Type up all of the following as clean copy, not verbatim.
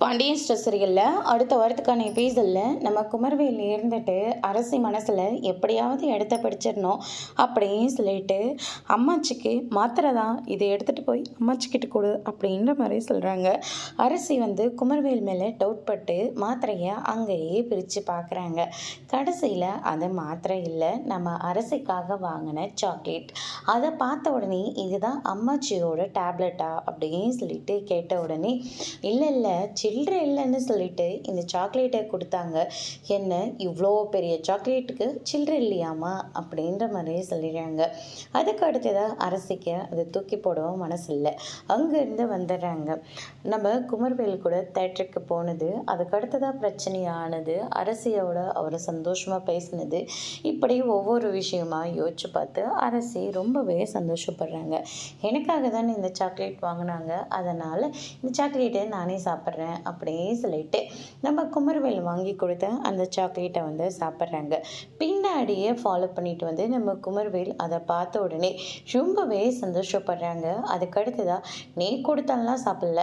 Pandian store சீரியலில் அடுத்த வாரத்துக்கான எபிசோடில் நம்ம குமரவேல் இருந்துட்டு அரசி மனசில் எப்படியாவது இடத்த பிடிச்சிடணும் அப்படின்னு சொல்லிட்டு அம்மாச்சிக்கு மாத்திரை தான் இதை எடுத்துகிட்டு போய் அம்மாச்சிக்கிட்ட கொடு அப்படின்ற மாதிரி சொல்கிறாங்க. அரசி குமரவேல் மேலே டவுட் பட்டு மாத்திரையை அங்கேயே பிரித்து பார்க்குறாங்க. கடைசியில் அது மாத்திரை இல்லை, நம்ம அரசிக்காக வாங்கின சாக்லேட். அதை பார்த்த உடனே இதுதான் அம்மாச்சியோட டேப்லெட்டா அப்படின்னு சொல்லிட்டு கேட்ட உடனே இல்லை சில்லறை இல்லைன்னு சொல்லிட்டு இந்த சாக்லேட்டை கொடுத்தாங்க. என்ன இவ்வளோ பெரிய சாக்லேட்டுக்கு சில்லறை இல்லையாமா அப்படின்ற மாதிரி சொல்லிடுறாங்க. அதுக்கு அடுத்ததாக அரசிக்கு அதை தூக்கி போடவும் மனசு இல்லை. அங்கேருந்து வந்துடுறாங்க. நம்ம குமரவேல் கூட தேட்டருக்கு போனது, அதுக்கு அடுத்ததாக பிரச்சனையானது, அரசியோட அவர் சந்தோஷமாக பேசினது, இப்படி ஒவ்வொரு விஷயமா யோசிச்சு பார்த்து அரசி ரொம்பவே சந்தோஷப்படுறாங்க. எனக்காக தானே இந்த சாக்லேட் வாங்கினாங்க, அதனால் இந்த சாக்லேட்டை நானே சாப்பிட்றேன் அப்படியே சொல்லிட்டு நம்ம குமரவேல் வாங்கி கொடுத்த அந்த சாக்லேட்டை சாப்பிட்றாங்க. பின்னாடியே ஃபாலோ பண்ணிட்டு நம்ம குமரவேல் அதை பார்த்த உடனே ரொம்பவே சந்தோஷப்படுறாங்க. அதுக்கடுத்துதான் நீ கொடுத்தாலாம் சாப்பிடல,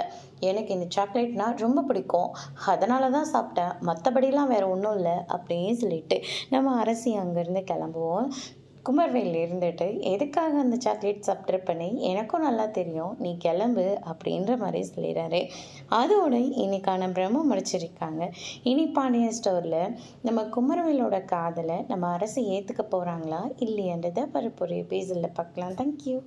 எனக்கு இந்த சாக்லேட்னால் ரொம்ப பிடிக்கும், அதனால தான் சாப்பிட்டேன், மற்றபடிலாம் வேறு ஒன்றும் இல்லை அப்படின்னு சொல்லிட்டு நம்ம அரசி அங்கேருந்து கிளம்புவோம். குமரவேல் இருந்துட்டு எதுக்காக அந்த சாக்லேட் சாப்பிட்ருப்பேன்னு எனக்கும் நல்லா தெரியும், நீ கிளம்பு அப்படின்ற மாதிரி சொல்லிடுறாரு. அதோட இன்னைக்கான பிரம்ம முடிச்சிருக்காங்க. இனி பாண்டியன் ஸ்டோரில் நம்ம குமரவேலோட காதலை நம்ம அரசு ஏற்றுக்க போகிறாங்களா இல்லையன்றதை வரப்போகிற பேஜில் பார்க்கலாம். தேங்க்யூ.